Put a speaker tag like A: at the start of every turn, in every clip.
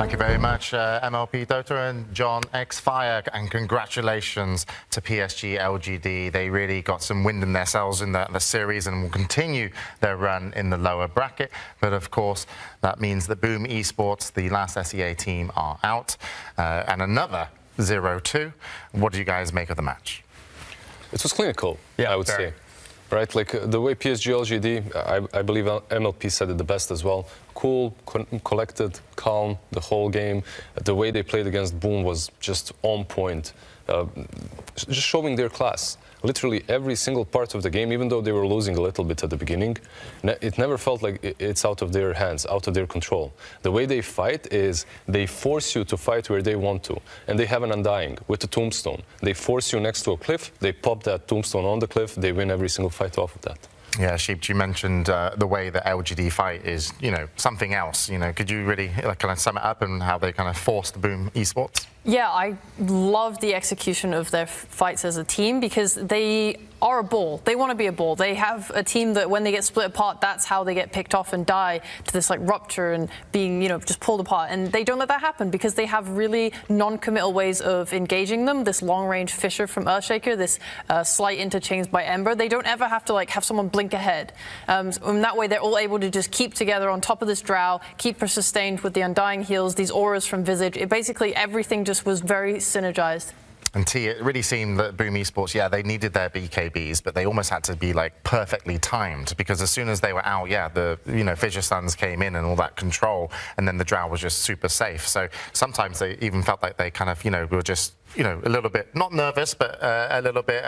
A: Thank you very much, MLP Dota and John X Fire, and congratulations to PSG LGD. They really got some wind in their sails in the series and will continue their run in the lower bracket. But of course, that means that Boom Esports, the last SEA team, are out, and another 0-2. What do you guys make of the match?
B: It was clinical, I would say. Right, like the way PSG LGD, I believe MLP said it the best as well. Cool, collected, calm, the whole game. The way they played against Boom was just on point, just showing their class. Literally every single part of the game, even though they were losing a little bit at the beginning, it never felt like it's out of their hands, out of their control. The way they fight is they force you to fight where they want to. And they have an undying with the tombstone. They force you next to a cliff, they pop that tombstone on the cliff, they win every single fight off of that.
A: Yeah, Sheep, you mentioned the way the LGD fight is, something else. Could you really kind of sum it up and how they kind of forced Boom Esports?
C: Yeah, I love the execution of their fights as a team because they are a ball. They want to be a ball. They have a team that when they get split apart, that's how they get picked off and die to this like rupture and being, just pulled apart. And they don't let that happen because they have really non-committal ways of engaging them. This long-range Fisher from Earthshaker, this slight interchange by Ember. They don't ever have to have someone blink ahead. And that way, they're all able to just keep together on top of this drow, keep her sustained with the Undying heals, these auras from Visage. It basically everything just was very synergized.
A: And T, it really seemed that Boom Esports, they needed their BKBs, but they almost had to be perfectly timed because as soon as they were out, the Fissure Suns came in and all that control, and then the drow was just super safe. So sometimes they even felt like they kind of, were just a little bit, not nervous, but a little bit,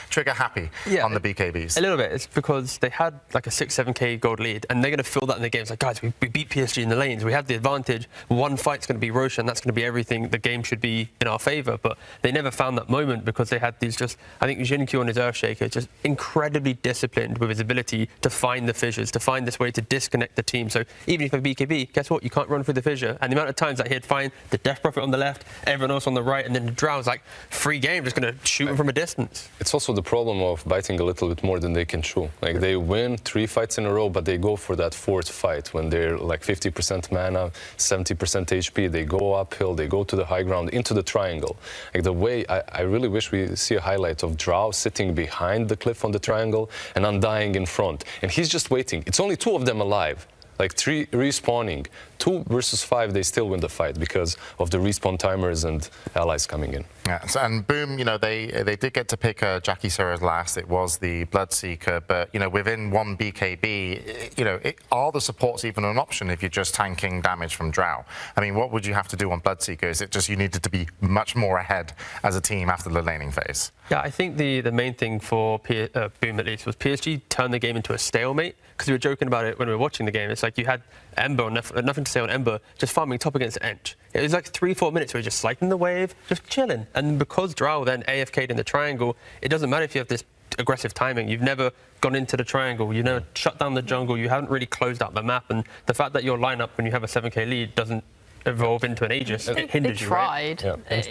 A: trigger happy on the BKBs.
D: A little bit. It's because they had like a 6-7k gold lead, and they're going to feel that in the game. It's like, guys, we beat PSG in the lanes. We have the advantage. One fight's going to be Roshan. That's going to be everything. The game should be in our favour. But they never found that moment because they had these I think Jinkyu on his Earthshaker, just incredibly disciplined with his ability to find the fissures, to find this way to disconnect the team. So even if a BKB, guess what? You can't run through the fissure. And the amount of times that he'd find the Death Prophet on the left, everyone else on the right, and then the drow's free game, just going to shoot him from a distance.
B: It's also the problem of biting a little bit more than they can chew. They win 3 fights in a row, but they go for that 4th fight when they're 50% mana, 70% HP. They go uphill, they go to the high ground, into the triangle. The way I really wish we see a highlight of Drow sitting behind the cliff on the triangle and Undying in front. And he's just waiting. It's only 2 of them alive. 3 respawning, 2 versus 5, they still win the fight because of the respawn timers and allies coming in.
A: Yeah, and Boom, they did get to pick Jackie Serra's last. It was the Bloodseeker, but within 1 BKB, are the supports even an option if you're just tanking damage from Drow? I mean, what would you have to do on Bloodseeker? Is it just you needed to be much more ahead as a team after the laning phase?
D: Yeah, I think the main thing for Boom at least was PSG turned the game into a stalemate because we were joking about it when we were watching the game. It's like you had Ember, nothing to say on Ember, just farming top against Ench. It was 3-4 minutes where you're just sliding the wave, just chilling. And because Drow then AFK'd in the triangle, it doesn't matter if you have this aggressive timing. You've never gone into the triangle, you never shut down the jungle, you haven't really closed out the map. And the fact that your lineup, when you have a 7k lead, doesn't evolve into an Aegis, it hinders
C: they
D: you,
C: tried.
D: Right?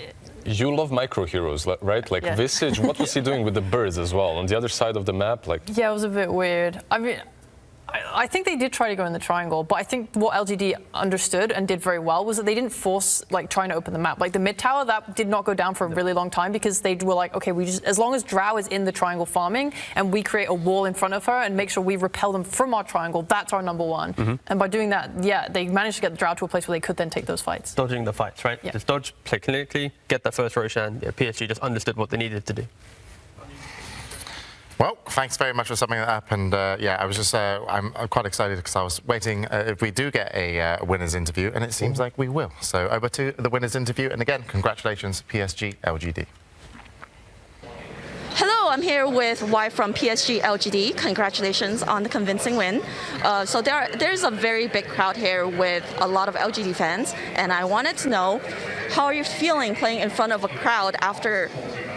B: Yeah. You love micro heroes, right? Visage, what was he doing with the birds as well? On the other side of the map,
C: Yeah, it was a bit weird. I mean, I think they did try to go in the triangle, but I think what LGD understood and did very well was that they didn't force trying to open the map. The mid tower, that did not go down for a really long time because they were okay, as long as Drow is in the triangle farming and we create a wall in front of her and make sure we repel them from our triangle, that's our number one. And by doing that, they managed to get the Drow to a place where they could then take those fights.
D: Dodging the fights, right?
C: Yeah.
D: Just dodge, play clinically, get that first Roshan. Yeah, PSG just understood what they needed to do.
A: Well, thanks very much for summing that up. And I was just, I'm quite excited because I was waiting if we do get a winner's interview, and it seems like we will. So over to the winner's interview. And again, congratulations, PSG LGD.
E: Hello, I'm here with Y from PSG LGD. Congratulations on the convincing win. So there's a very big crowd here with a lot of LGD fans, and I wanted to know, how are you feeling playing in front of a crowd after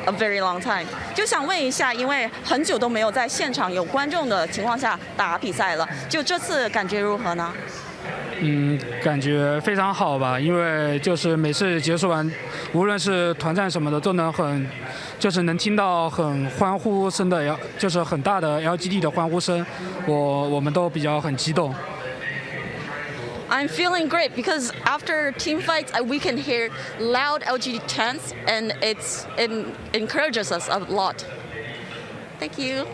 E: a very long time? 就想问一下，因为很久都没有在现场有观众的情况下打比赛了，就这次感觉如何呢？
F: 感觉非常好吧，因为就是每次结束完，无论是团战什么的，都能能听到很欢呼声的，就是很大的 LGD 的欢呼声，我们都很激动。
E: I'm feeling great because after team fights, we can hear loud LGD chants, and it encourages us a lot. Thank you.